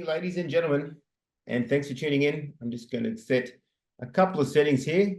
ladies and gentlemen, and thanks for tuning in. I'm just going to set a couple of settings here.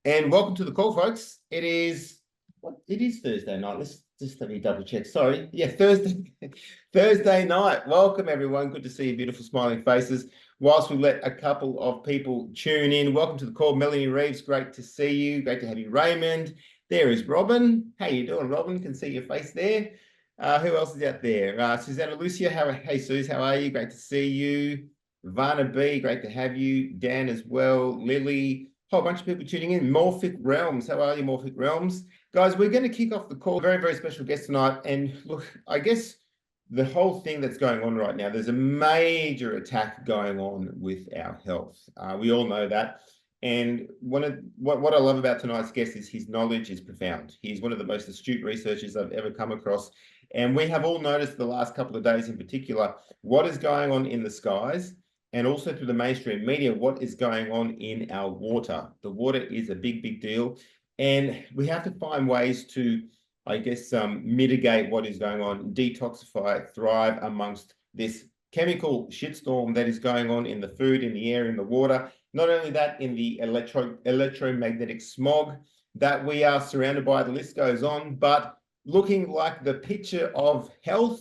And welcome to the call, folks. It is Thursday night. Let's just let me double check. Sorry. Yeah, Thursday night. Welcome, everyone. Good to see your beautiful smiling faces. Whilst we let a couple of people tune in, welcome to the call. Melanie Reeves, great to see you. Great to have you, Raymond. There is Robin. How you doing, Robin? Can see your face there. Who else is out there? Susanna Lucia, hey Suze, how are you? Great to see you. Vanna B, great to have you. Dan as well. Lily, whole bunch of people tuning in. Morphic Realms, how are you, Morphic Realms? Guys, we're going to kick off the call. Very, very special guest tonight. And look, I guess the whole thing that's going on right now, there's a major attack going on with our health. We all know that. And what I love about tonight's guest is his knowledge is profound. He's one of the most astute researchers I've ever come across. And we have all noticed the last couple of days in particular, what is going on in the skies and also through the mainstream media, what is going on in our water. The water is a big, big deal. And we have to find ways to, I guess, mitigate what is going on, detoxify, thrive amongst this chemical shitstorm that is going on in the food, in the air, in the water. Not only that, in the electromagnetic smog that we are surrounded by, the list goes on, but looking like the picture of health.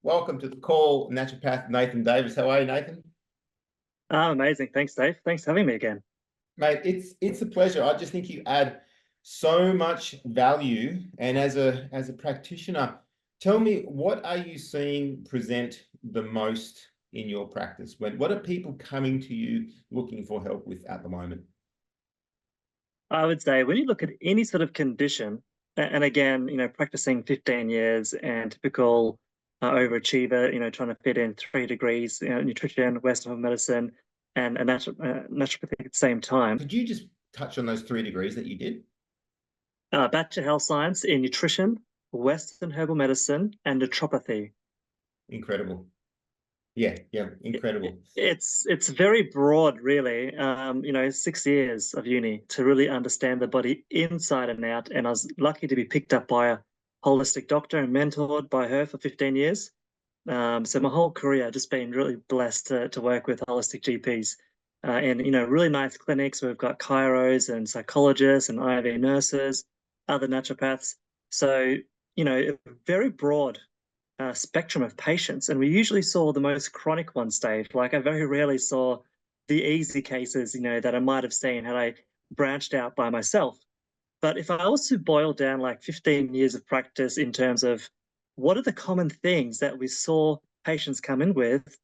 Welcome to the call, Naturopath Nathan Davis. How are you, Nathan? Amazing. Thanks, Dave. Thanks for having me again. Mate, it's a pleasure. I just think you add so much value. And as a practitioner, tell me, what are you seeing present the most in your practice? What are people coming to you looking for help with at the moment? I would say when you look at any sort of condition, and again, practicing 15 years and typical overachiever, trying to fit in 3 degrees, nutrition, Western medicine, and naturopathy at the same time. Could you just touch on those 3 degrees that you did? Bachelor Health Science in Nutrition, Western Herbal Medicine, and Naturopathy. Incredible. Yeah, incredible. It's very broad, really. 6 years of uni to really understand the body inside and out. And I was lucky to be picked up by a holistic doctor and mentored by her for 15 years. So my whole career, I've just been really blessed to work with holistic GPs and, really nice clinics. We've got chiros and psychologists and IV nurses, other naturopaths. So, a very broad spectrum of patients, and we usually saw the most chronic ones, Dave. Like, I very rarely saw the easy cases, that I might have seen had I branched out by myself. But if I was to boil down like 15 years of practice in terms of what are the common things that we saw patients come in with,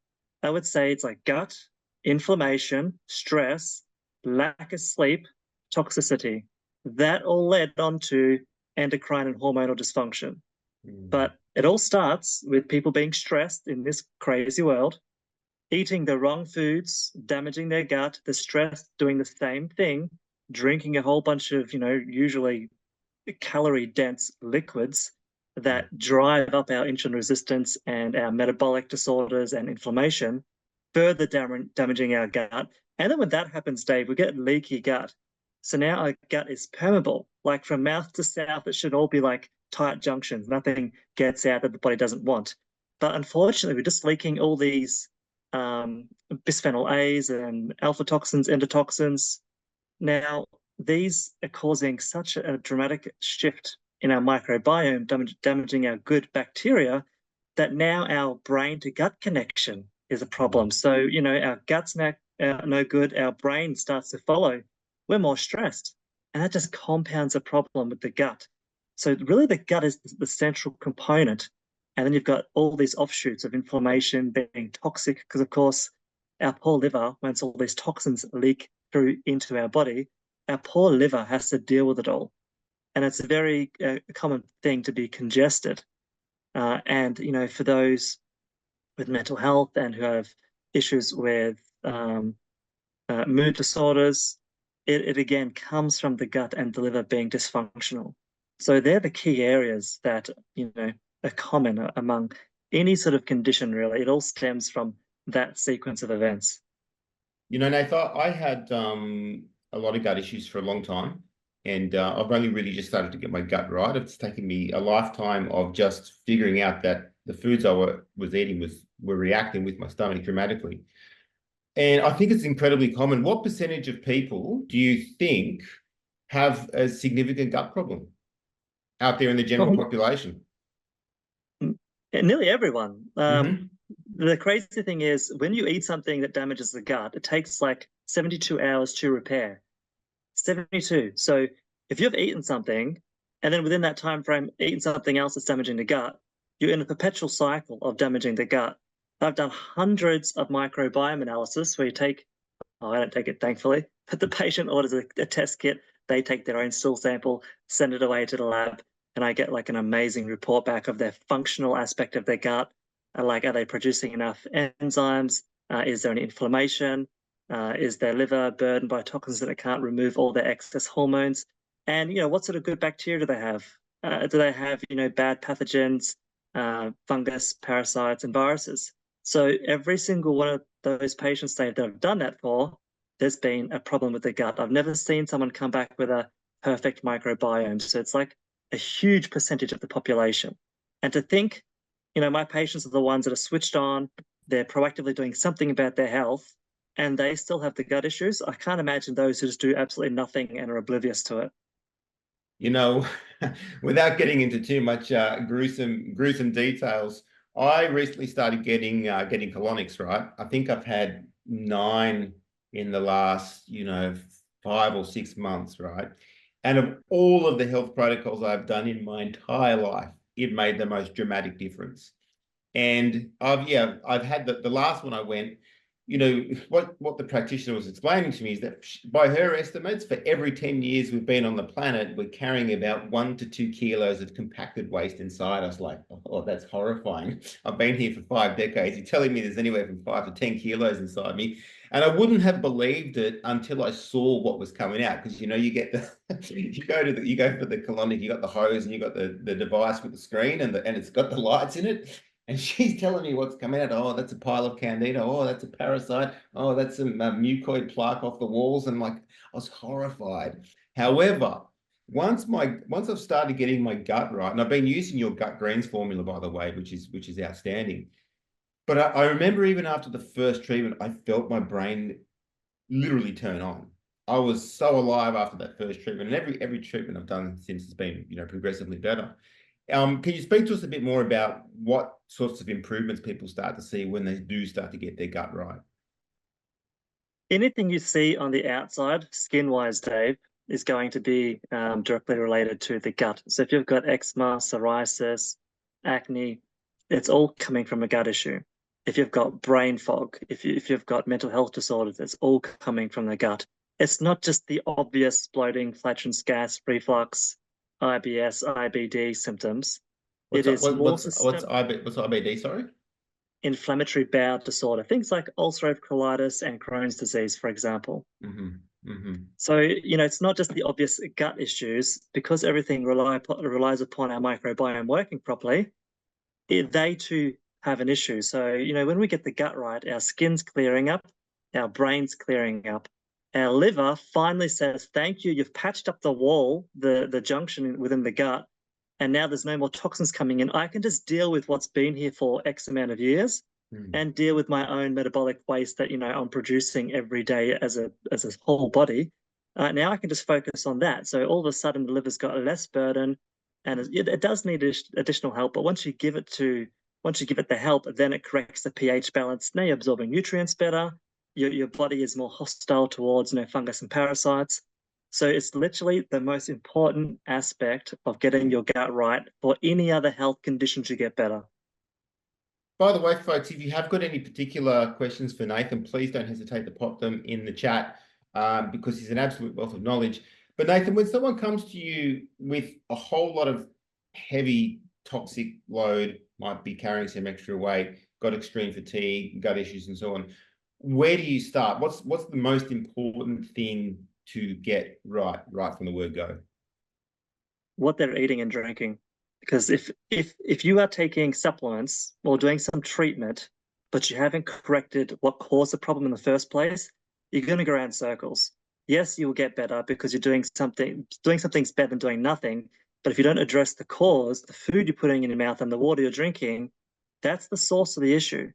I would say it's like gut, inflammation, stress, lack of sleep, toxicity. That all led on to endocrine and hormonal dysfunction. But it all starts with people being stressed in this crazy world, eating the wrong foods, damaging their gut, the stress doing the same thing, drinking a whole bunch of, usually calorie-dense liquids that drive up our insulin resistance and our metabolic disorders and inflammation, further damaging our gut. And then when that happens, Dave, we get leaky gut. So now our gut is permeable. Like from mouth to south, it should all be like tight junctions. Nothing gets out that the body doesn't want. But unfortunately, we're just leaking all these bisphenol A's and alpha toxins, endotoxins. Now, these are causing such a dramatic shift in our microbiome, damaging our good bacteria, that now our brain to gut connection is a problem. So, our gut's now no good, our brain starts to follow. We're more stressed, and that just compounds a problem with the gut. So really the gut is the central component. And then you've got all these offshoots of inflammation being toxic, because of course our poor liver, once all these toxins leak through into our body, our poor liver has to deal with it all. And it's a very common thing to be congested. And, for those with mental health and who have issues with mood disorders, it again comes from the gut and the liver being dysfunctional. So they're the key areas that, are common among any sort of condition, really. It all stems from that sequence of events. Nathan, I had a lot of gut issues for a long time, and I've only really just started to get my gut right. It's taken me a lifetime of just figuring out that the foods I was eating were reacting with my stomach dramatically. And I think it's incredibly common. What percentage of people do you think have a significant gut problem out there in the general Well, population? nearly everyone. Mm-hmm. The crazy thing is, when you eat something that damages the gut, it takes like 72 hours to repair. 72. So if you've eaten something and then within that time frame eaten something else that's damaging the gut, you're in a perpetual cycle of damaging the gut. I've done hundreds of microbiome analysis where you take, oh, I don't take it thankfully, but the patient orders a test kit, they take their own stool sample, send it away to the lab, and I get like an amazing report back of their functional aspect of their gut. Like, are they producing enough enzymes? Is there any inflammation? Is their liver burdened by toxins that it can't remove all their excess hormones? And what sort of good bacteria do they have? Do they have bad pathogens, fungus, parasites, and viruses? So every single one of those patients that I've done that for, there's been a problem with the gut. I've never seen someone come back with a perfect microbiome. So it's like a huge percentage of the population. And to think, my patients are the ones that are switched on, they're proactively doing something about their health, and they still have the gut issues. I can't imagine those who just do absolutely nothing and are oblivious to it. You know, without getting into too much gruesome details, I recently started getting colonics, right? I think I've had 9 in the last, 5 or 6 months, right? And of all of the health protocols I've done in my entire life, it made the most dramatic difference. And I've had the last one I went, what the practitioner was explaining to me is that by her estimates, for every 10 years we've been on the planet, we're carrying about 1 to 2 kilos of compacted waste inside us. Like, oh, that's horrifying. I've been here for 5 decades. You're telling me there's anywhere from 5 to 10 kilos inside me. And I wouldn't have believed it until I saw what was coming out. Because you get the you go for the colonic, you got the hose and you got the device with the screen and it's got the lights in it. And she's telling me what's coming out. Oh, that's a pile of candida. Oh, that's a parasite. Oh, that's some mucoid plaque off the walls. And like, I was horrified. However, once I've started getting my gut right, and I've been using your gut greens formula, by the way, which is outstanding. But I remember even after the first treatment, I felt my brain literally turn on. I was so alive after that first treatment, and every treatment I've done since has been, progressively better. Can you speak to us a bit more about what sorts of improvements people start to see when they do start to get their gut right? Anything you see on the outside, skin-wise, Dave, is going to be directly related to the gut. So if you've got eczema, psoriasis, acne, it's all coming from a gut issue. If you've got brain fog, if you've got mental health disorders, it's all coming from the gut. It's not just the obvious bloating, flatulence, gas, reflux, IBS, IBD symptoms. What's It is more what's IBD? Sorry. inflammatory bowel disorder, things like ulcerative colitis and Crohn's disease, for example. Mm-hmm. Mm-hmm. So, it's not just the obvious gut issues, because everything relies upon our microbiome working properly. They too have an issue. So, when we get the gut right, our skin's clearing up, our brain's clearing up. Our liver finally says, thank you, you've patched up the wall, the junction within the gut, and now there's no more toxins coming in. I can just deal with what's been here for X amount of years Mm. and deal with my own metabolic waste that I'm producing every day as a whole body. Now I can just focus on that. So all of a sudden the liver's got less burden, and it does need additional help. But once you give it the help, then it corrects the pH balance. Now you're absorbing nutrients better. Your body is more hostile towards fungus and parasites. So it's literally the most important aspect of getting your gut right for any other health conditions you get better. By the way, folks, if you have got any particular questions for Nathan, please don't hesitate to pop them in the chat, because he's an absolute wealth of knowledge. But Nathan, when someone comes to you with a whole lot of heavy toxic load, might be carrying some extra weight, got extreme fatigue, gut issues, and so on, where do you start? What's the most important thing to get right from the word go? What they're eating and drinking. Because if you are taking supplements or doing some treatment, but you haven't corrected what caused the problem in the first place, you're going to go around in circles. Yes, you will get better because you're doing something. Doing something's better than doing nothing. But if you don't address the cause, the food you're putting in your mouth and the water you're drinking, That's the source of the issue.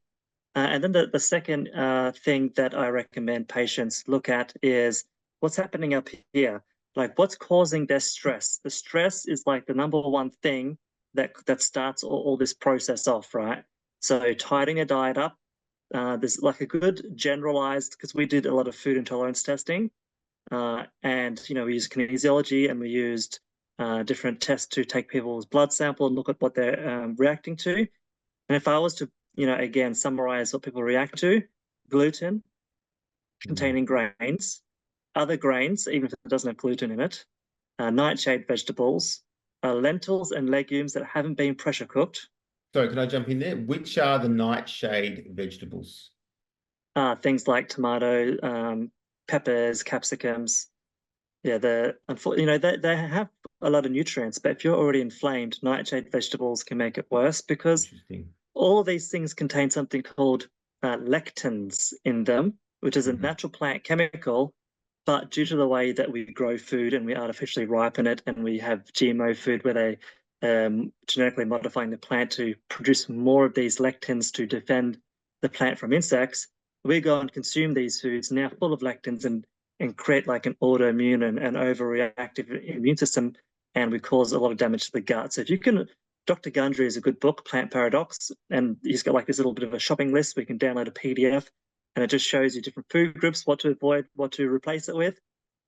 And then the second thing that I recommend patients look at is what's happening up here. Like what's causing their stress. The stress is like the number one thing that starts all this process off, right? So tidying a diet up. There's like a good generalized, because we did a lot of food intolerance testing, and we used kinesiology and we used different tests to take people's blood sample and look at what they're reacting to. And if I was to, again, summarize what people react to: gluten Mm. containing grains, other grains, even if it doesn't have gluten in it, nightshade vegetables, lentils and legumes that haven't been pressure cooked, Sorry, can I jump in there? Which are the nightshade vegetables? things like tomato, peppers, capsicums. Yeah, they have a lot of nutrients, but if you're already inflamed, nightshade vegetables can make it worse because Interesting. all of these things contain something called lectins in them, which is a Mhm. natural plant chemical. But due to the way that we grow food and we artificially ripen it, and we have GMO food where they genetically modifying the plant to produce more of these lectins to defend the plant from insects, we go and consume these foods now full of lectins and create like an autoimmune and overreactive immune system, and we cause a lot of damage to the gut. So if you can, Dr. Gundry is a good book, Plant Paradox, and he's got like this little bit of a shopping list where you can download a PDF, and it just shows you different food groups, what to avoid, what to replace it with.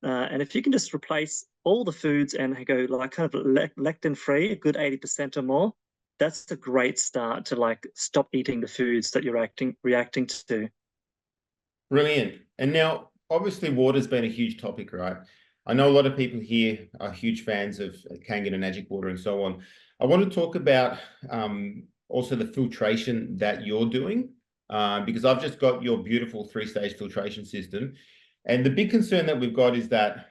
And if you can just replace all the foods and go like kind of lectin free, a good 80% or more, that's a great start to like stop eating the foods that you're reacting to. Brilliant. And now, obviously, water's been a huge topic, right? I know a lot of people here are huge fans of Kangen and magic water and so on. I want to talk about also the filtration that you're doing, because I've just got your beautiful three-stage filtration system. And the big concern that we've got is that,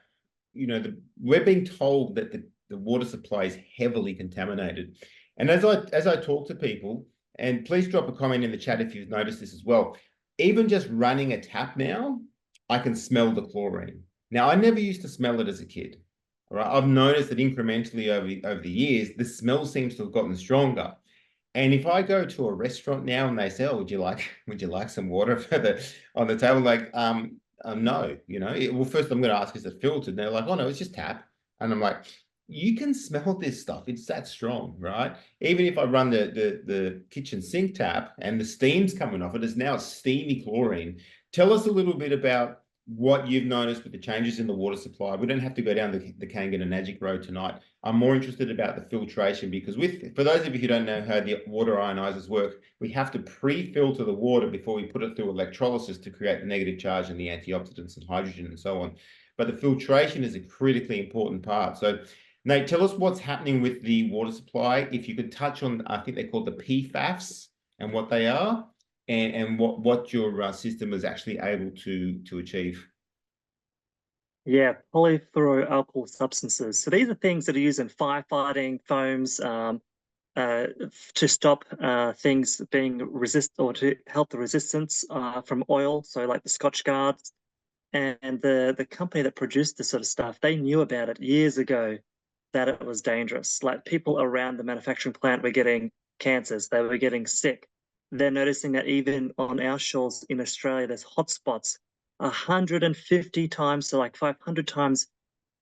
we're being told that the water supply is heavily contaminated. And as I talk to people, and please drop a comment in the chat if you've noticed this as well, even just running a tap now, I can smell the chlorine. Now, I never used to smell it as a kid. All right. I've noticed that incrementally over the years, the smell seems to have gotten stronger. And if I go to a restaurant now and they say, "Oh, would you like some water for on the table?" Like, no, well, first I'm going to ask, is it filtered? And they're like, "Oh no, it's just tap." And I'm like, you can smell this stuff. It's that strong, right? Even if I run the kitchen sink tap and the steam's coming off, it is now steamy chlorine. Tell us a little bit about what you've noticed with the changes in the water supply. We don't have to go down the Kangen and Najik road tonight. I'm more interested about the filtration because for those of you who don't know how the water ionizers work, we have to pre-filter the water before we put it through electrolysis to create the negative charge and the antioxidants and hydrogen and so on. But the filtration is a critically important part. So Nate, tell us what's happening with the water supply. If you could touch on, I think they're called the PFAS and what they are, and what your system is actually able to achieve. Yeah, polyfluoroalkyl substances. So these are things that are used in firefighting, foams, to stop things being or to help the resistance from oil. So like the Scotch Guards, and the company that produced this sort of stuff, they knew about it years ago that it was dangerous. Like people around the manufacturing plant were getting cancers, they were getting sick. They're noticing that even on our shores in Australia, there's hotspots 150 times to like 500 times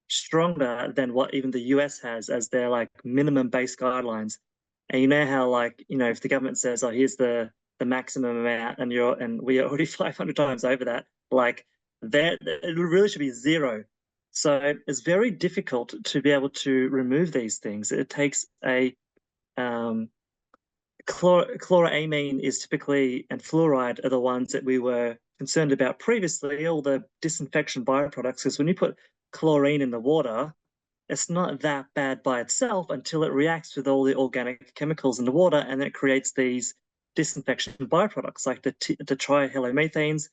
stronger than what even the US has as their like minimum base guidelines. And you know how like, if the government says, "Oh, here's the maximum amount," and we are already 500 times over that, like that it really should be zero. So it's very difficult to be able to remove these things. It takes a um, chloramine is typically, and fluoride are the ones that we were concerned about previously, all the disinfection byproducts, because when you put chlorine in the water, it's not that bad by itself until it reacts with all the organic chemicals in the water, and it creates these disinfection byproducts like the trihallomethanes,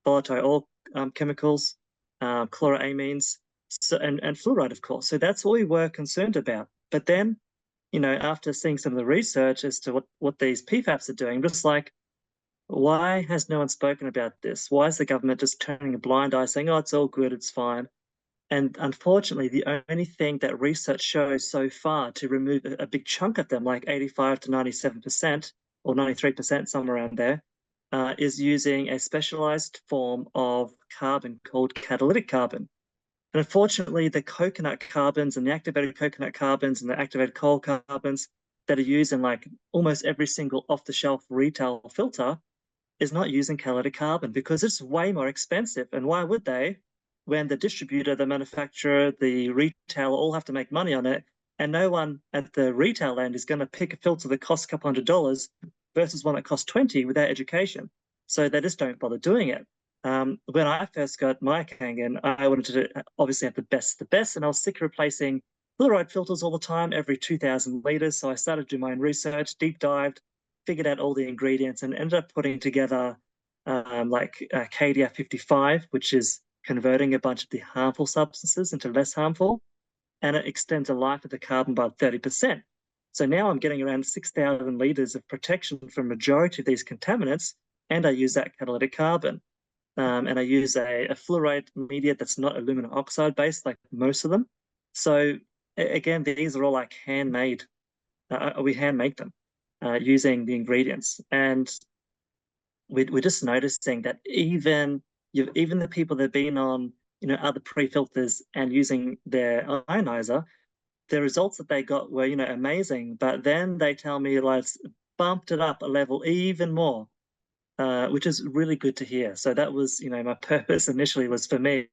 volatile oil chemicals, chloramines, and fluoride, of course. So that's all we were concerned about. But then, after seeing some of the research as to what these PFAS are doing, just like, why has no one spoken about this? Why is the government just turning a blind eye, saying, "Oh, it's all good, it's fine"? And unfortunately, the only thing that research shows so far to remove a big chunk of them, like 85 to 97%, or 93%, somewhere around there, is using a specialized form of carbon called catalytic carbon. And unfortunately, the coconut carbons and the activated coconut carbons and the activated coal carbons that are used in like almost every single off-the-shelf retail filter is not using catalytic carbon because it's way more expensive. And why would they? When the distributor, the manufacturer, the retailer all have to make money on it, and no one at the retail end is going to pick a filter that costs a couple $100 versus one that costs 20 without education. So they just don't bother doing it. When I first got my Kangen, I wanted to obviously have the best, and I was sick of replacing fluoride filters all the time, every 2,000 liters. So I started doing my own research, deep dived, figured out all the ingredients, and ended up putting together KDF 55, which is converting a bunch of the harmful substances into less harmful, and it extends the life of the carbon by 30%. So now I'm getting around 6,000 liters of protection from majority of these contaminants, and I use that catalytic carbon. And I use a fluoride media that's not aluminum oxide based like most of them. So again, these are all like handmade. We hand make them using the ingredients, and we're just noticing that even the people that have been on other pre-filters and using their ionizer, the results that they got were amazing. But then they tell me like it's bumped it up a level even more, which is really good to hear. So that was, my purpose initially was for me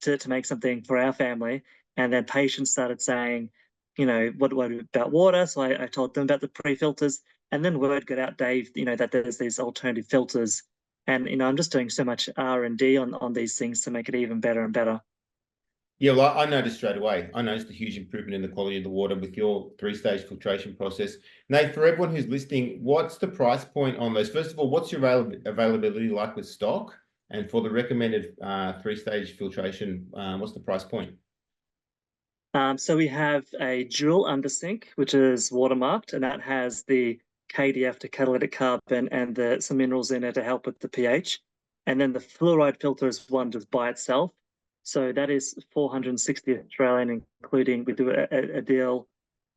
to make something for our family. And then patients started saying, what about water? So I told them about the pre-filters. And then word got out, Dave, that there's these alternative filters. And, I'm just doing so much R&D on these things to make it even better and better. Yeah, well, I noticed straight away. I noticed a huge improvement in the quality of the water with your 3-stage filtration process. Nate, for everyone who's listening, what's the price point on those? First of all, what's your availability like with stock? And for the recommended 3-stage filtration, what's the price point? So we have a dual undersink, which is watermarked, and that has the KDF to catalytic carbon and some minerals in it to help with the pH. And then the fluoride filter is one just by itself. So that is 460 Australian, including we do a deal,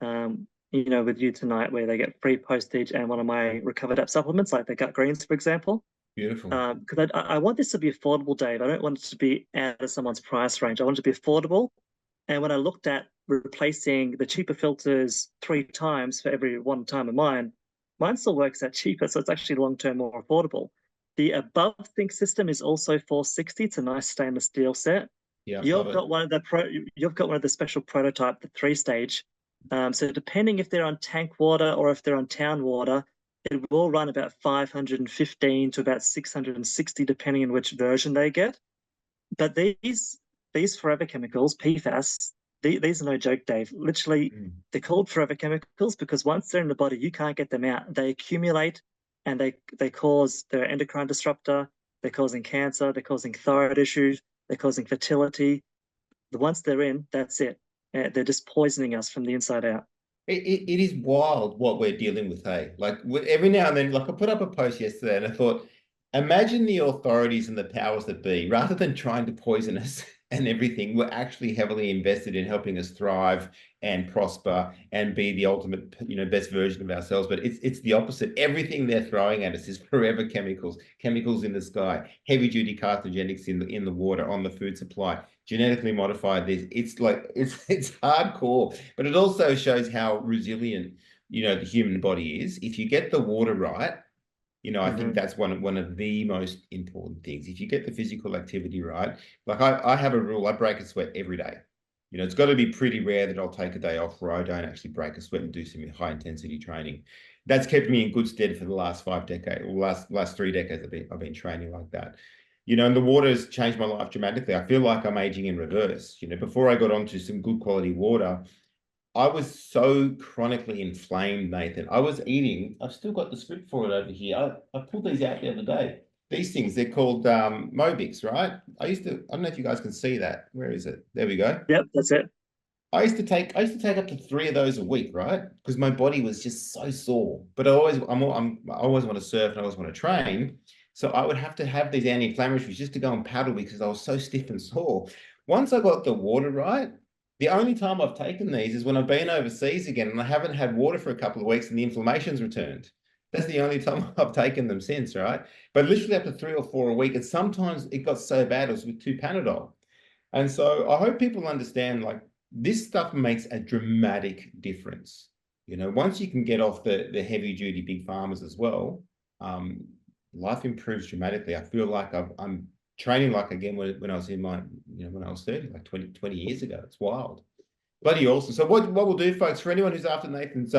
with you tonight where they get free postage and one of my recovered app supplements, like the gut greens, for example. Beautiful. Because I want this to be affordable, Dave. I don't want it to be out of someone's price range. I want it to be affordable. And when I looked at replacing the cheaper filters 3 times for every 1 time of mine still works out cheaper. So it's actually long-term more affordable. The above think system is also 460. It's a nice stainless steel set. Yeah, You've got one of the special prototype, the 3-stage. So depending if they're on tank water or if they're on town water, it will run about 515 to about 660, depending on which version they get. But these forever chemicals, PFAS, these are no joke, Dave. Literally, they're called forever chemicals because once they're in the body, you can't get them out. They accumulate, and they're endocrine disruptor. They're causing cancer. They're causing thyroid issues. They're causing fertility. Once they're in, that's it. They're just poisoning us from the inside out. It is wild what we're dealing with, hey? Like every now and then, like I put up a post yesterday and I thought, imagine the authorities and the powers that be, rather than trying to poison us and everything, were actually heavily invested in helping us thrive and prosper and be the ultimate, best version of ourselves. But it's the opposite. Everything they're throwing at us is forever chemicals in the sky, heavy duty carcinogenics in the water, on the food supply, genetically modified this. It's like it's hardcore, but it also shows how resilient, the human body is. If you get the water right, I think that's one of the most important things. If you get the physical activity right, like I have a rule, I break a sweat every day. It's got to be pretty rare that I'll take a day off where I don't actually break a sweat and do some high intensity training. That's kept me in good stead for the last 5 decades, or last 3 decades I've been training like that. And the water has changed my life dramatically. I feel like I'm aging in reverse. Before I got onto some good quality water, I was so chronically inflamed, Nathan. I've still got the script for it over here. I pulled these out the other day. These things, they're called Mobix, right? I don't know if you guys can see that. Where is it? There we go. Yep, that's it. I used to take up to 3 of those a week, right? Because my body was just so sore. But I always want to surf and I always want to train. So I would have to have these anti-inflammatories just to go and paddle because I was so stiff and sore. Once I got the water right, the only time I've taken these is when I've been overseas again and I haven't had water for a couple of weeks and the inflammation's returned. That's the only time I've taken them since, right? But literally up to 3 or 4 a week. And sometimes it got so bad, it was with 2 Panadol. And so I hope people understand like this stuff makes a dramatic difference. Once you can get off the heavy duty big farmers as well, um, life improves dramatically. I feel like I'm training like again when I was in my, when I was 30, like 20 years ago. It's wild. Bloody awesome. So what we'll do, folks, for anyone who's after Nathan's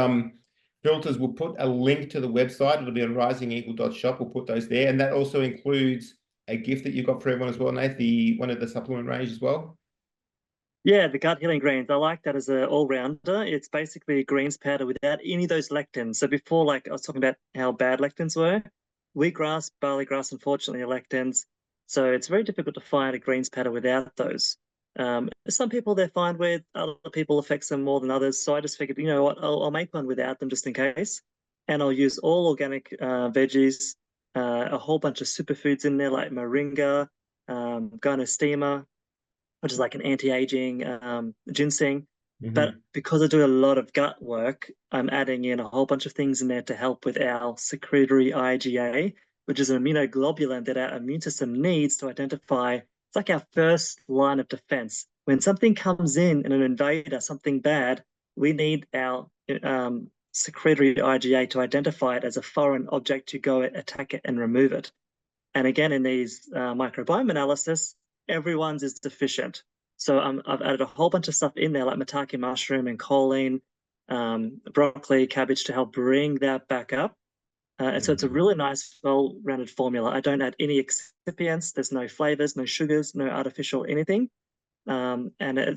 filters, we'll put a link to the website. It'll be on risingeagle.shop. We'll put those there. And that also includes a gift that you got for everyone as well, Nate, one of the supplement range as well. Yeah, the gut healing greens. I like that as an all-rounder. It's basically a greens powder without any of those lectins. So before, like I was talking about how bad lectins were, wheatgrass, barley grass, unfortunately, are lectins. So it's very difficult to find a greens powder without those. Some people they're fine with, other people affects them more than others. So I just figured, you know what, I'll make one without them just in case. And I'll use all organic veggies, a whole bunch of superfoods in there like moringa, gynostemma, which is like an anti-aging ginseng. But Mm-hmm. because I do a lot of gut work, I'm adding in a whole bunch of things in there to help with our secretory IgA, which is an immunoglobulin that our immune system needs to identify. It's like our first line of defense. When something comes in an invader, something bad, we need our secretory IgA to identify it as a foreign object to go attack it and remove it. And again, in these microbiome analysis, everyone's is deficient. So I've added a whole bunch of stuff in there, like maitake mushroom and choline, broccoli, cabbage to help bring that back up. And so it's a Mm-hmm. really nice, well-rounded formula. I don't add any excipients. There's no flavors, no sugars, no artificial anything. And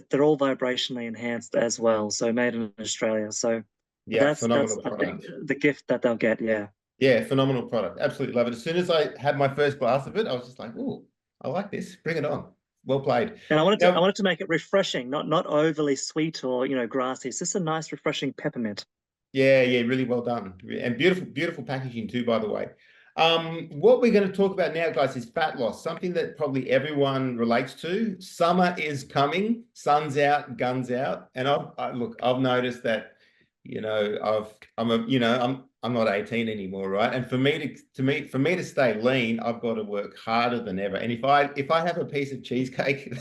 they're all vibrationally enhanced as well. So made in Australia. So Yeah, that's phenomenal I think product. the gift that they'll get. Yeah. Yeah, phenomenal product. Absolutely love it. As soon as I had my first glass of it, I was just like, "Oh, I like this. Bring it on." Well played. And I Now, wanted to make it refreshing, not overly sweet or grassy. It's just a nice, refreshing peppermint. yeah, yeah, really well done. And beautiful, beautiful packaging too, by the way. What we're going to talk about now, guys, is fat loss, something that probably everyone relates to. Summer is coming, sun's out, guns out. And look, I've noticed that, I'm not 18 anymore, right? And for me to stay lean, I've got to work harder than ever. And if I have a piece of cheesecake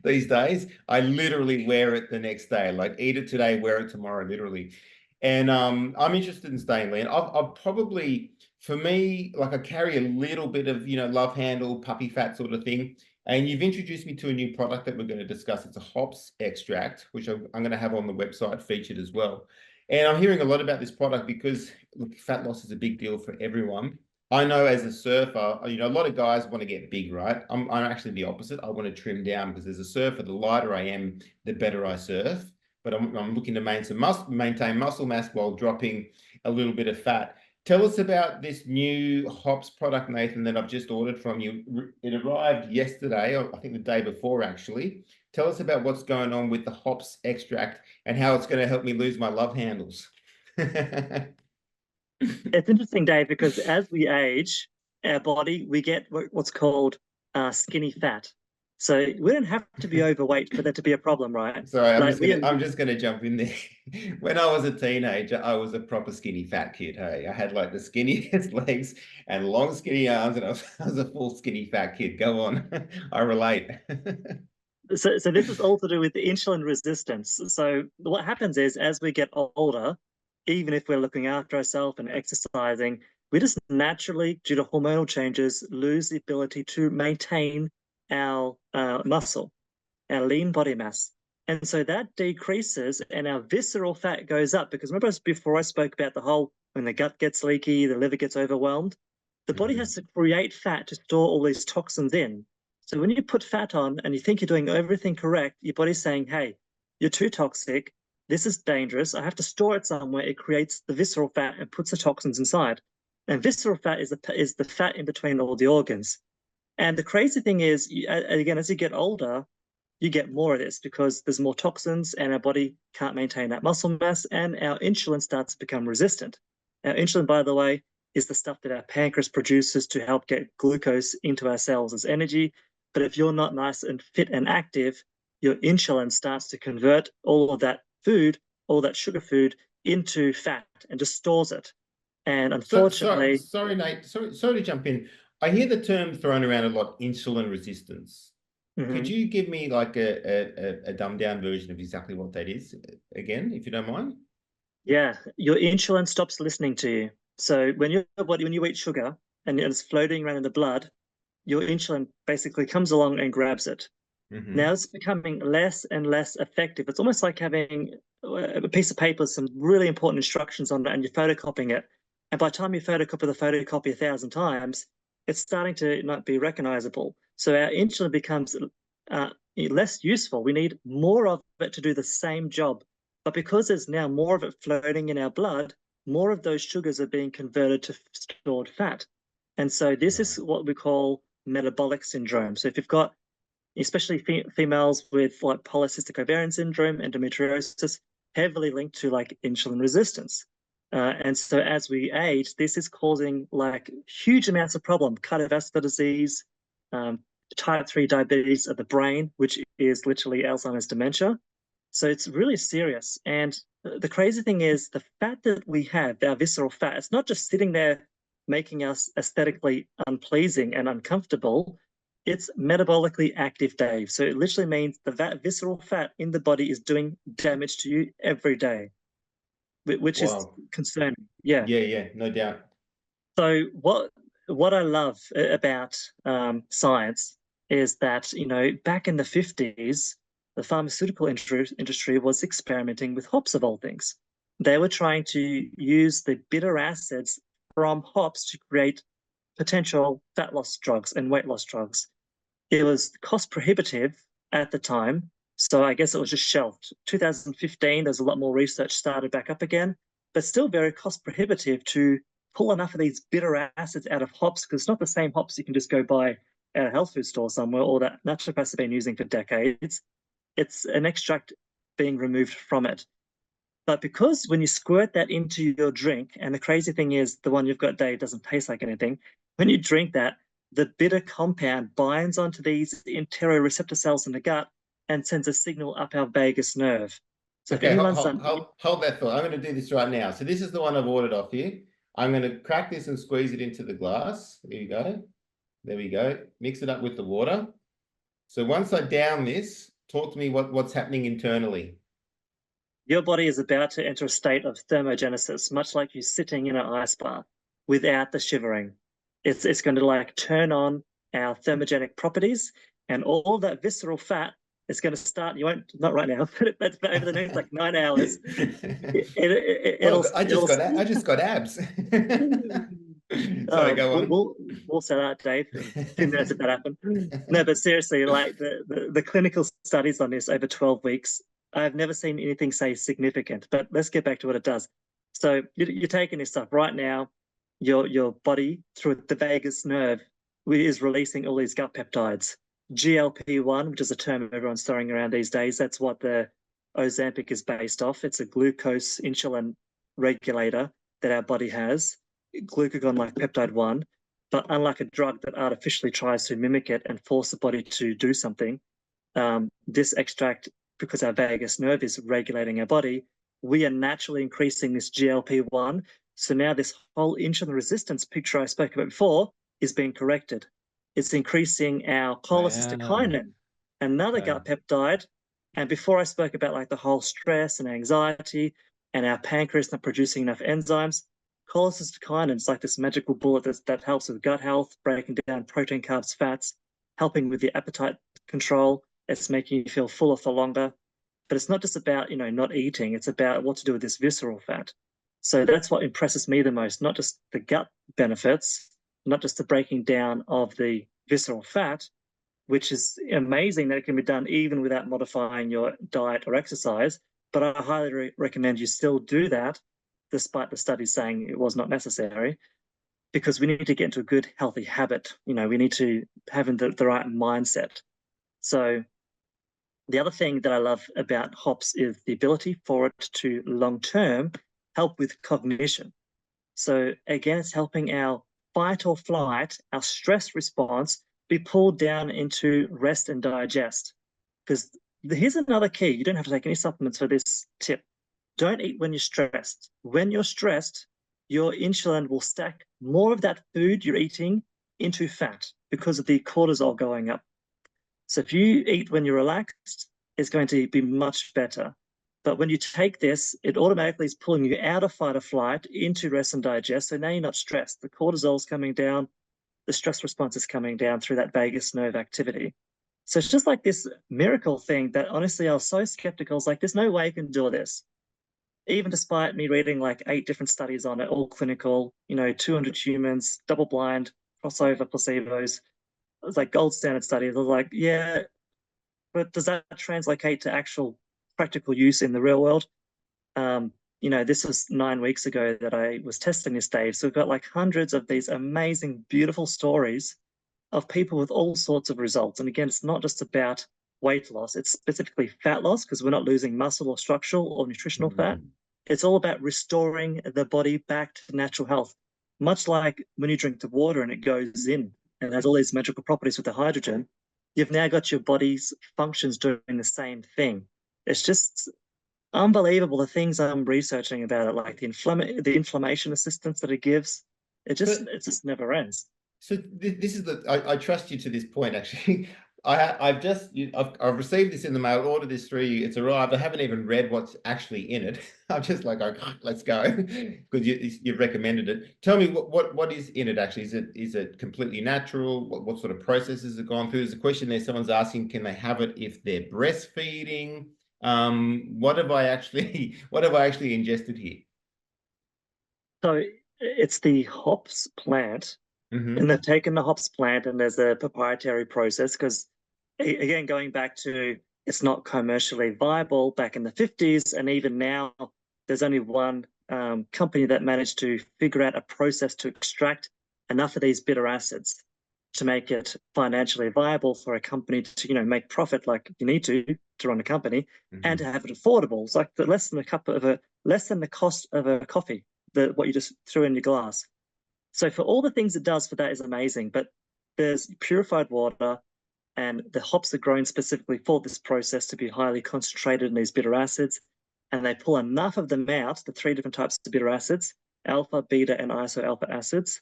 these days, I literally wear it the next day. Like eat it today, wear it tomorrow, literally. And I'm interested in staying lean. I've probably, for me, like I carry a little bit of, love handle, puppy fat sort of thing. And you've introduced me to a new product that we're going to discuss. It's a hops extract, which I'm going to have on the website featured as well. And I'm hearing a lot about this product because, look, fat loss is a big deal for everyone. I know as a surfer, a lot of guys want to get big, right? I'm actually the opposite. I want to trim down because as a surfer, the lighter I am, the better I surf. But I'm looking to maintain muscle mass while dropping a little bit of fat. Tell us about this new hops product, Nathan, that I've just ordered from you. It arrived yesterday, or I think the day before, actually. Tell us about what's going on with the hops extract and how it's going to help me lose my love handles. It's interesting, Dave, because as we age, our body we get what's called skinny fat. So we don't have to be overweight for that to be a problem, right? Sorry, Like we I'm just gonna jump in there. When I was a teenager, I was a proper skinny fat kid. Hey, I had like the skinniest legs and long skinny arms, and I was a full skinny fat kid. Go on, I relate. so this is all to do with the insulin resistance. So what happens is as we get older, even if we're looking after ourselves and exercising, we just naturally, due to hormonal changes, lose the ability to maintain our muscle, our lean body mass. And so that decreases and our visceral fat goes up. Because remember before I spoke about the whole when the gut gets leaky, the liver gets overwhelmed, the body has Mhm. to create fat to store all these toxins in. So when you put fat on and you think you're doing everything correct, your body's saying, hey, you're too toxic. This is dangerous. I have to store it somewhere. It creates the visceral fat and puts the toxins inside. And visceral fat is the fat in between all the organs. And the crazy thing is, again, as you get older, you get more of this because there's more toxins and our body can't maintain that muscle mass and our insulin starts to become resistant. Now, insulin, by the way, is the stuff that our pancreas produces to help get glucose into our cells as energy. But if you're not nice and fit and active, your insulin starts to convert all of that food, all that sugar food, into fat and just stores it. And So, unfortunately, sorry, Nate. Sorry to jump in. I hear the term thrown around a lot, insulin resistance. Could mhm, you give me like a dumbed down version of exactly what that is again, if you don't mind? yeah, your insulin stops listening to you. So when you eat sugar and it's floating around in the blood, your insulin basically comes along and grabs it. Now Hmm. it's becoming less and less effective. It's almost like having a piece of paper with some really important instructions on it, and you're photocopying it. And by the time you photocopy the photocopy 1,000 times, it's starting to not be recognizable. So our insulin becomes less useful. We need more of it to do the same job. But because there's now more of it floating in our blood, more of those sugars are being converted to stored fat. And so this is Right. what we call metabolic syndrome. So if you've got especially females with like polycystic ovarian syndrome, endometriosis, heavily linked to like insulin resistance. And so as we age, this is causing like huge amounts of problem, cardiovascular disease, um, type 3 diabetes of the brain, which is literally Alzheimer's dementia. So it's really serious. And the crazy thing is the fat that we have, our visceral fat, it's not just sitting there making us aesthetically unpleasing and uncomfortable. It's metabolically active, Dave. So it literally means the visceral fat in the body is doing damage to you every day, which is Wow. concerning. Yeah. Yeah, yeah, no doubt. So what I love about science is that back in the 50s, the pharmaceutical industry was experimenting with hops of all things. They were trying to use the bitter acids from hops to create potential fat loss drugs and weight loss drugs. It was cost prohibitive at the time, so I guess it was just shelved. 2015, there's a lot more research started back up again, but still very cost prohibitive to pull enough of these bitter acids out of hops because it's not the same hops you can just go buy at a health food store somewhere or that naturopaths have been using for decades. It's an extract being removed from it. But because when you squirt that into your drink, and the crazy thing is the one you've got, Dave, doesn't taste like anything. When you drink that, the bitter compound binds onto these enteroreceptor cells in the gut and sends a signal up our vagus nerve. So if Okay, anyone's done, hold that thought. I'm going to do this right now. So this is the one I've ordered off you. I'm going to crack this and squeeze it into the glass. There you go. There we go. Mix it up with the water. So once I down this, talk to me what's happening internally. your body is about to enter a state of thermogenesis, much like you sitting in an ice bath without the shivering. It's going to like turn on our thermogenic properties, and all that visceral fat is going to start. You won't not right now, but over the next like 9 hours, Well, it'll. I just got abs. Sorry, Uh, go we'll, on. we'll we'll set out, Dave, in 2 minutes if that happens. No, but seriously, like the clinical studies on this over 12 weeks, I've never seen anything say significant. But let's get back to what it does. So you're taking this stuff right now. Your body through the vagus nerve is releasing all these gut peptides. GLP-1, which is a term everyone's throwing around these days, that's what the Ozempic is based off. It's a glucose insulin regulator that our body has, glucagon like peptide 1, but unlike a drug that artificially tries to mimic it and force the body to do something, this extract, because our vagus nerve is regulating our body, we are naturally increasing this GLP-1. So now this whole insulin resistance picture I spoke about before is being corrected. It's increasing our Wow. cholecystokinin, another Okay. gut peptide. And before I spoke about like the whole stress and anxiety and our pancreas not producing enough enzymes, cholecystokinin is like this magical bullet that helps with gut health, breaking down protein, carbs, fats, helping with the appetite control. It's making you feel fuller for longer. But it's not just about, not eating, it's about what to do with this visceral fat. So that's what impresses me the most, not just the gut benefits, not just the breaking down of the visceral fat, which is amazing that it can be done even without modifying your diet or exercise. But I highly recommend you still do that, despite the studies saying it was not necessary, because we need to get into a good, healthy habit. We need to have the right mindset. So the other thing that I love about hops is the ability for it to long term help with cognition. So again, it's helping our fight or flight, our stress response be pulled down into rest and digest. Because here's another key. You don't have to take any supplements for this tip. Don't eat when you're stressed. When you're stressed, your insulin will stack more of that food you're eating into fat because of the cortisol going up. So if you eat when you're relaxed, it's going to be much better. But when you take this, it automatically is pulling you out of fight or flight into rest and digest. So now you're not stressed. The cortisol is coming down, the stress response is coming down through that vagus nerve activity. So it's just like this miracle thing that honestly I was so skeptical. It's like, there's no way you can do this. Even despite me reading like 8 different studies on it, all clinical, 200 humans, double blind, crossover placebos. It was like gold standard studies. I was like, yeah, but does that translate to actual practical use in the real world? This was 9 weeks ago that I was testing this, Dave. So we've got like hundreds of these amazing, beautiful stories of people with all sorts of results. And again, it's not just about weight loss, it's specifically fat loss because we're not losing muscle or structural or nutritional fat. It's all about restoring the body back to natural health. Much like when you drink the water and it goes in and has all these magical properties with the hydrogen, you've now got your body's functions doing the same thing. It's just unbelievable the things I'm researching about it, like the inflammation assistance that it gives. So, it just never ends. so this is I trust you to this point, actually. I've received this in the mail, ordered this through you. It's arrived. I haven't even read what's actually in it. I'm just like, okay, let's go, because you've recommended it. Tell me what is in it actually. Is it completely natural? What sort of processes have gone through? There's a question there. Someone's asking, can they have it if they're breastfeeding? What have I actually ingested here? So it's the hops plant, and they've taken the hops plant, and there's a proprietary process because, again, going back to it's not commercially viable back in the 50s, and even now, there's only one company that managed to figure out a process to extract enough of these bitter acids to make it financially viable for a company to, make profit like you need to run a company, and to have it affordable. It's like less than the cost of a coffee, what you just threw in your glass. So for all the things it does for that is amazing, but there's purified water, and the hops are grown specifically for this process to be highly concentrated in these bitter acids, and they pull enough of them out, the 3 different types of bitter acids, alpha, beta, and isoalpha acids,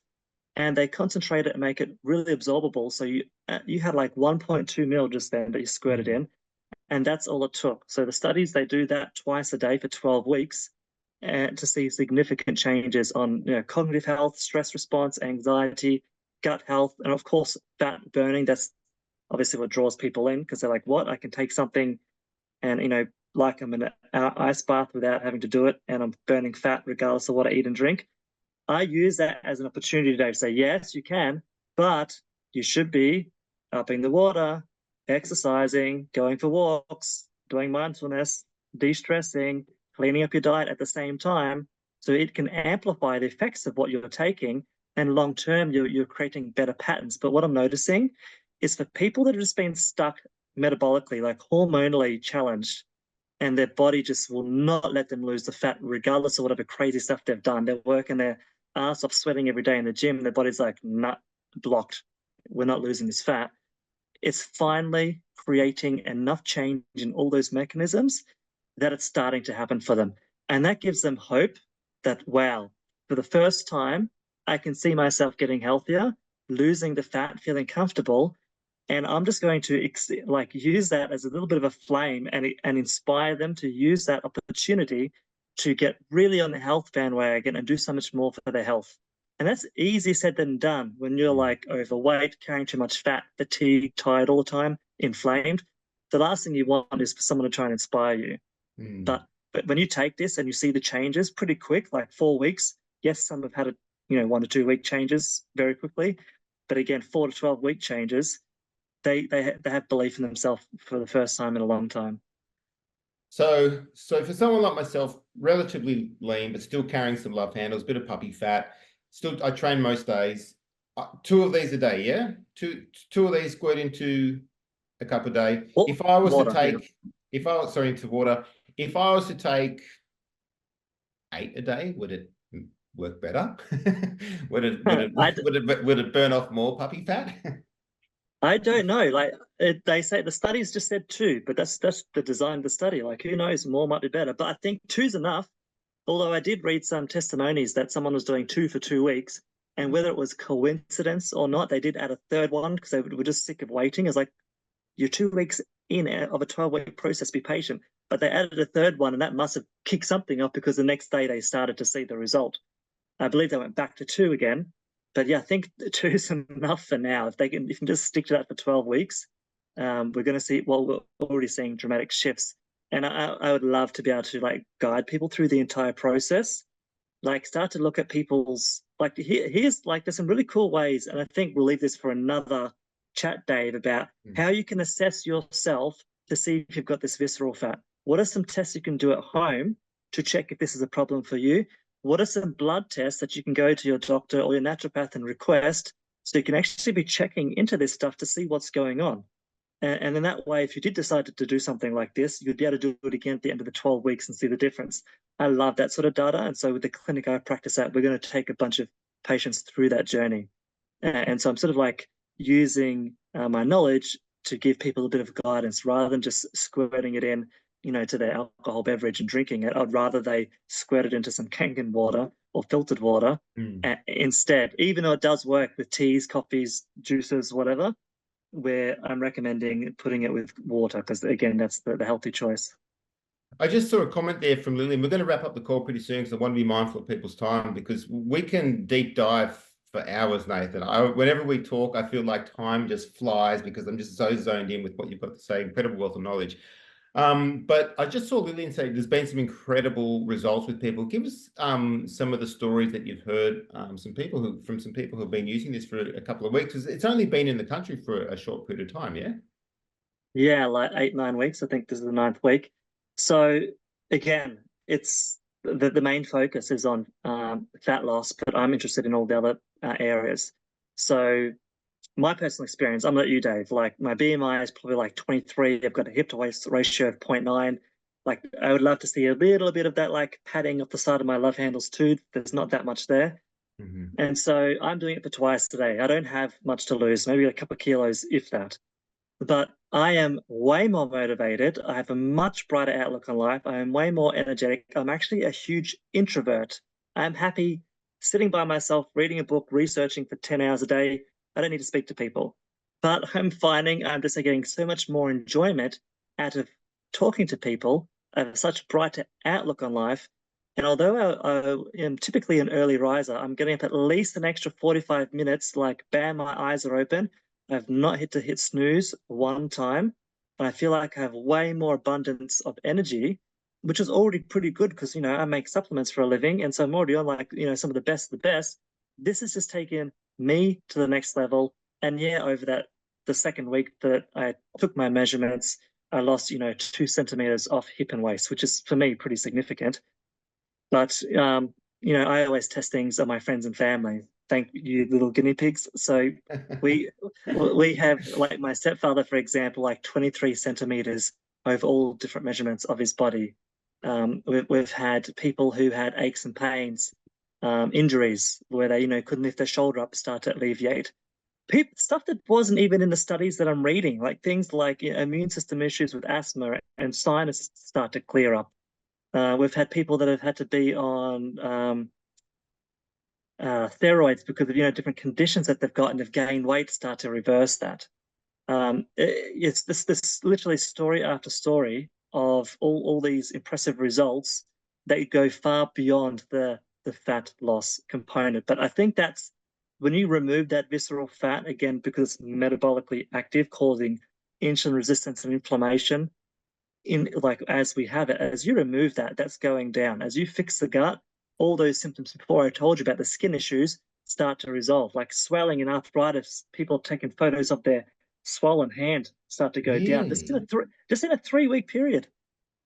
and they concentrate it and make it really absorbable. So you had like 1.2 mil just then that you squirted in, and that's all it took. So the studies, they do that twice a day for 12 weeks, and to see significant changes on cognitive health, stress response, anxiety, gut health, and of course fat burning. That's obviously what draws people in because they're like, what? I can take something and like I'm in an ice bath without having to do it, and I'm burning fat regardless of what I eat and drink. I use that as an opportunity today to say, yes, you can, but you should be upping the water, exercising, going for walks, doing mindfulness, de-stressing, cleaning up your diet at the same time, so it can amplify the effects of what you're taking. And long term, you're creating better patterns. But what I'm noticing is for people that have just been stuck metabolically, like hormonally challenged, and their body just will not let them lose the fat, regardless of whatever crazy stuff they've done. They're working their ass off, sweating every day in the gym, and their body's like, not blocked. We're not losing this fat. It's finally creating enough change in all those mechanisms that it's starting to happen for them. And that gives them hope that, wow, for the first time, I can see myself getting healthier, losing the fat, feeling comfortable. And I'm just going to use that as a little bit of a flame and inspire them to use that opportunity to get really on the health bandwagon and do so much more for their health. And that's easier said than done when you're like overweight, carrying too much fat, fatigued, tired all the time, inflamed. The last thing you want is for someone to try and inspire you. But when you take this and you see the changes pretty quick, like 4 weeks, yes, some have had 1 to 2 week changes very quickly, but again, 4 to 12 week changes, they have belief in themselves for the first time in a long time. So for someone like myself, relatively lean, but still carrying some love handles, bit of puppy fat, still I train most days. 2 of these a day, yeah? Two of these squirt into a cup a day. If I was water, to take, into water, if I was to take 8 a day, would it work better? would it burn off more puppy fat? I don't know. Like they say, the studies just said 2, but that's the design of the study. Like who knows, more might be better. But I think 2's enough. Although I did read some testimonies that someone was doing 2 for 2 weeks, and whether it was coincidence or not, they did add a third one because they were just sick of waiting. It's like, you're 2 weeks in of a 12-week process, be patient. But they added a third one, and that must have kicked something off because the next day they started to see the result. I believe they went back to 2 again. But yeah, I think 2 is enough for now. If you can just stick to that for 12 weeks, we're going to see, well, we're already seeing dramatic shifts. And I would love to be able to like guide people through the entire process, like start to look at people's, like here's like there's some really cool ways, and I think we'll leave this for another chat, Dave, about how you can assess yourself to see if you've got this visceral fat. What are some tests you can do at home to check if this is a problem for you? What are some blood tests that you can go to your doctor or your naturopath and request, so you can actually be checking into this stuff to see what's going on? And in that way, if you did decide to do something like this, you'd be able to do it again at the end of the 12 weeks and see the difference. I love that sort of data. And so with the clinic I practice at, we're going to take a bunch of patients through that journey. And so I'm sort of like using my knowledge to give people a bit of guidance rather than just squirting it in, to their alcohol beverage and drinking it. I'd rather they squirt it into some Kangen water or filtered water instead, even though it does work with teas, coffees, juices, whatever, where I'm recommending putting it with water because, again, that's the healthy choice. I just saw a comment there from Lillian. We're going to wrap up the call pretty soon because I want to be mindful of people's time, because we can deep dive for hours, Nathan. Whenever we talk, I feel like time just flies because I'm just so zoned in with what you've got to say. Incredible wealth of knowledge. But I just saw Lillian say there's been some incredible results with people. Give us some of the stories that you've heard from some people who've been using this for a couple of weeks. It's only been in the country for a short period of time, yeah? Yeah, like 8, 9 weeks. I think this is the 9th week. So again, it's the main focus is on fat loss, but I'm interested in all the other areas. So my personal experience, I'm not you, Dave. Like my BMI is probably like 23. I've got a hip to waist ratio of 0.9. Like I would love to see a little bit of that like padding up the side of my love handles too. There's not that much there. And so I'm doing it for twice today. I don't have much to lose, maybe a couple of kilos, if that. But I am way more motivated. I have a much brighter outlook on life. I am way more energetic. I'm actually a huge introvert. I'm happy sitting by myself, reading a book, researching for 10 hours a day. I don't need to speak to people. But I'm finding I'm just getting so much more enjoyment out of talking to people. I have such brighter outlook on life. And although I am typically an early riser, I'm getting up at least an extra 45 minutes, like bam, my eyes are open. I've not hit snooze one time, and I feel like I have way more abundance of energy, which is already pretty good because I make supplements for a living, and so I'm already on like some of the best. This has just taken me to the next level, and yeah, over the second week that I took my measurements, I lost 2 centimeters off hip and waist, which is for me pretty significant. But I always test things on my friends and family. Thank you, little guinea pigs. So we we have, like, my stepfather, for example, like 23 centimeters over all different measurements of his body. We've had people who had aches and pains, injuries where they couldn't lift their shoulder up, start to alleviate. Stuff that wasn't even in the studies that I'm reading, like things like immune system issues with asthma and sinus start to clear up. We've had people that have had to be on steroids because of different conditions that they've got and have gained weight, start to reverse that. It's this literally story after story of all these impressive results that go far beyond the fat loss component. But I think that's when you remove that visceral fat, again, because it's metabolically active, causing insulin resistance and inflammation, in like as we have it, as you remove that, that's going down. As you fix the gut, all those symptoms before I told you about the skin issues start to resolve, like swelling and arthritis. People taking photos of their swollen hand start to go down Really? just in a 3 week period.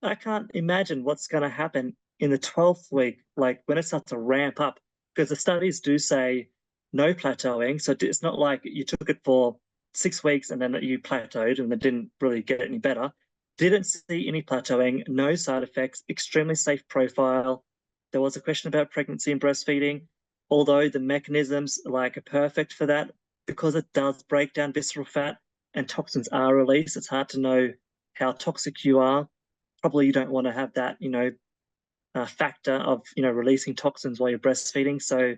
I can't imagine what's going to happen in the 12th week, like when it starts to ramp up, because the studies do say no plateauing. So it's not like you took it for 6 weeks and then you plateaued and it didn't really get any better. Didn't see any plateauing, no side effects, extremely safe profile. There was a question about pregnancy and breastfeeding, although the mechanisms like are perfect for that because it does break down visceral fat and toxins are released. It's hard to know how toxic you are. Probably you don't want to have that, factor of releasing toxins while you're breastfeeding. So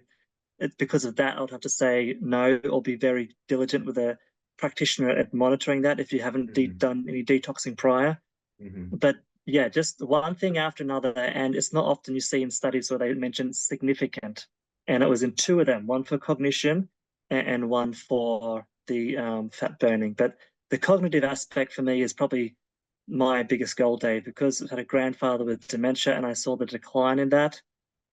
because of that, I would have to say no, or be very diligent with a practitioner at monitoring that if you haven't done any detoxing prior. But yeah, just one thing after another, and it's not often you see in studies where they mention significant, and it was in two of them, one for cognition and one for the fat burning. But the cognitive aspect for me is probably my biggest goal, Dave, because I had a grandfather with dementia and I saw the decline in that.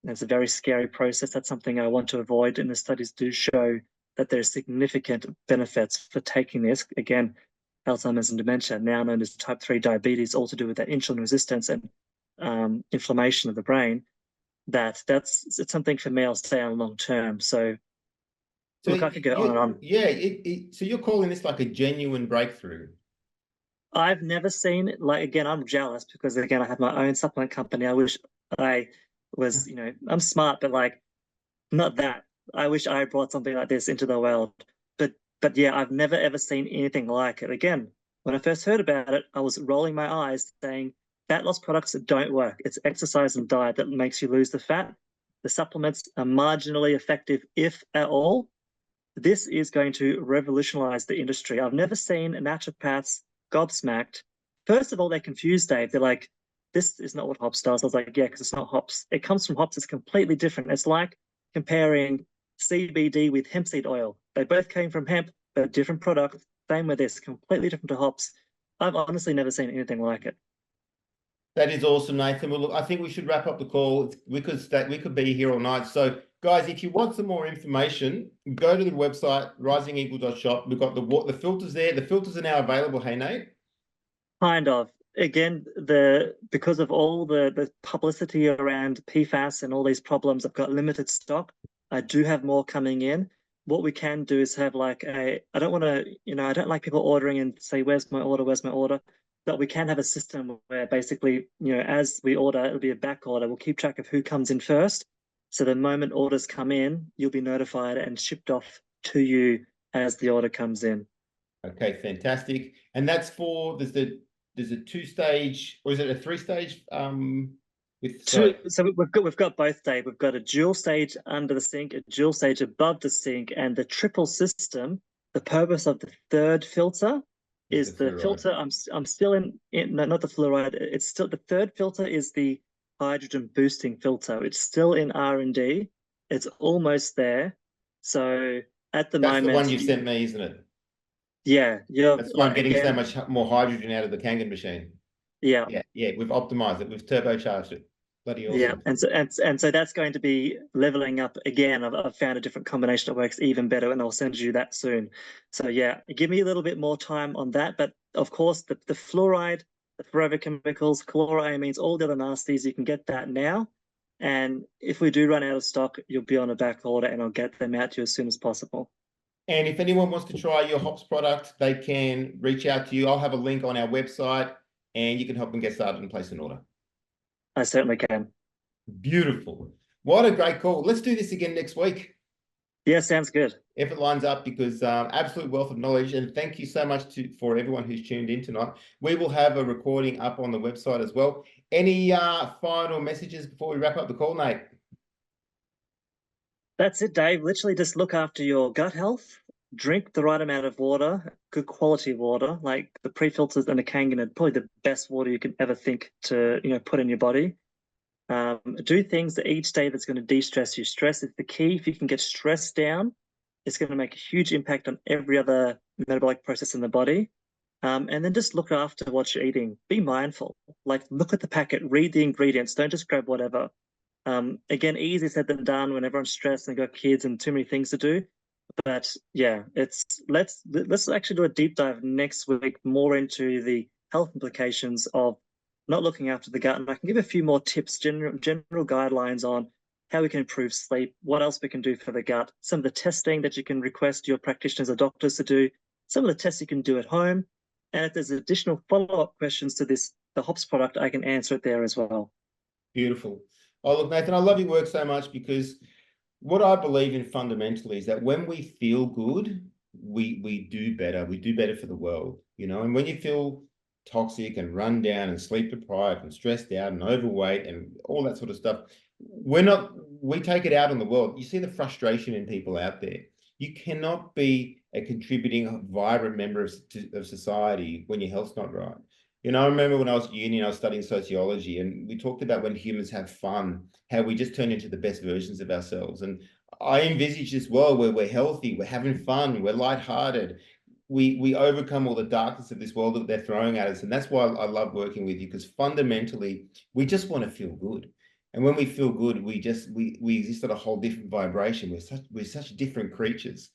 And it's a very scary process. That's something I want to avoid, and the studies do show that there's significant benefits for taking this. Again, Alzheimer's and dementia, now known as type 3 diabetes, all to do with that insulin resistance and inflammation of the brain. It's something for me I'll stay on long term. So look, I could go on and on. Yeah, so you're calling this like a genuine breakthrough? I've never seen it. Like, again, I'm jealous because, again, I have my own supplement company. I wish I was, I'm smart, but like not that. I wish I brought something like this into the world. But yeah, I've never ever seen anything like it. Again, when I first heard about it, I was rolling my eyes saying fat loss products that don't work. It's exercise and diet that makes you lose the fat. The supplements are marginally effective, if at all. This is going to revolutionize the industry. I've never seen naturopaths gobsmacked. First of all, they're confused, Dave. They're like, this is not what hops does. I was like, yeah, because it's not hops. It comes from hops. It's completely different. It's like comparing CBD with hemp seed oil. They both came from hemp, but different product. Same with this, completely different to hops. I've honestly never seen anything like it. That is awesome, Nathan. Well, look, I think we should wrap up the call. We could be here all night. So, guys, if you want some more information, go to the website risingeagle.shop. We've got the filters there. The filters are now available. Hey, Nate. Kind of. Again, because of all the publicity around PFAS and all these problems, I've got limited stock. I do have more coming in. What we can do is have like I don't want to, I don't like people ordering and say, where's my order? Where's my order? But we can have a system where basically, as we order, it'll be a back order. We'll keep track of who comes in first. So the moment orders come in, you'll be notified and shipped off to you as the order comes in. Okay, fantastic. And that's there's a two-stage, or is it a three-stage? So we've got both, Dave. We've got a dual stage under the sink, a dual stage above the sink, and the triple system. The purpose of the third filter is the filter. I'm still in no, not the fluoride. It's still the third filter is the hydrogen boosting filter. It's still in R&D. It's almost there. So at the moment, that's the one you've sent me, isn't it? Yeah, that's why I'm getting so much more hydrogen out of the Kangen machine. Yeah, we've optimized it. We've turbocharged it. Bloody awesome. Yeah, and so that's going to be leveling up again. I've found a different combination that works even better, and I'll send you that soon. So yeah, give me a little bit more time on that. But of course, the fluoride, the forever chemicals, chloroamines, all the other nasties, you can get that now. And if we do run out of stock, you'll be on a back order, and I'll get them out to you as soon as possible. And if anyone wants to try your hops product, they can reach out to you. I'll have a link on our website, and you can help them get started and place an order. I certainly can. Beautiful. What a great call. Let's do this again next week. Yeah, sounds good. If it lines up, because absolute wealth of knowledge. And thank you so much for everyone who's tuned in tonight. We will have a recording up on the website as well. Any final messages before we wrap up the call, Nate? That's it, Dave. Literally just look after your gut health. Drink the right amount of water, good quality water, like the pre-filters and the Kangen are probably the best water you can ever think to, put in your body. Do things that each day that's going to de-stress you. Stress is the key. If you can get stress down, it's going to make a huge impact on every other metabolic process in the body. And then just look after what you're eating. Be mindful. Like, look at the packet, read the ingredients. Don't just grab whatever. Again, easier said than done when everyone's stressed and got kids and too many things to do. But yeah, let's actually do a deep dive next week more into the health implications of not looking after the gut. And I can give a few more tips, general guidelines on how we can improve sleep, what else we can do for the gut, some of the testing that you can request your practitioners or doctors to do, some of the tests you can do at home. And if there's additional follow-up questions to the hops product, I can answer it there as well. Beautiful. Oh, look, Nathan, I love your work so much, because what I believe in fundamentally is that when we feel good, we do better. We do better for the world, and when you feel toxic and run down and sleep deprived and stressed out and overweight and all that sort of stuff. We take it out on the world. You see the frustration in people out there. You cannot be a contributing, vibrant member of society when your health's not right. I remember when I was at uni, I was studying sociology, and we talked about when humans have fun, how we just turn into the best versions of ourselves. And I envisage this world where we're healthy, we're having fun, we're lighthearted, we overcome all the darkness of this world that they're throwing at us. And that's why I love working with you, because fundamentally we just want to feel good. And when we feel good, we exist at a whole different vibration. We're such different creatures.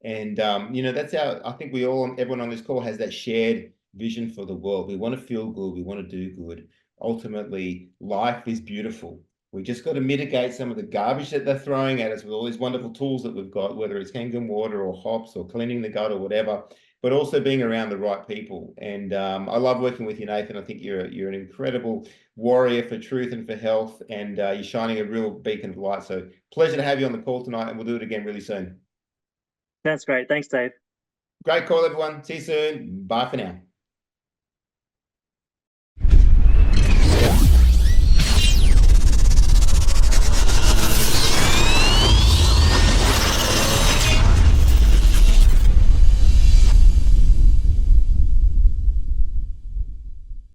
And that's I think everyone on this call has that shared vision for the world. We want to feel good, we want to do good. Ultimately, life is beautiful. We just got to mitigate some of the garbage that they're throwing at us with all these wonderful tools that we've got, whether it's Kangen water or hops or cleaning the gut or whatever, but also being around the right people. And I love working with you, Nathan. I think you're an incredible warrior for truth and for health, and you're shining a real beacon of light. So pleasure to have you on the call tonight, and we'll do it again really soon. That's great. Thanks, Dave. Great call, everyone. See you soon. Bye for now.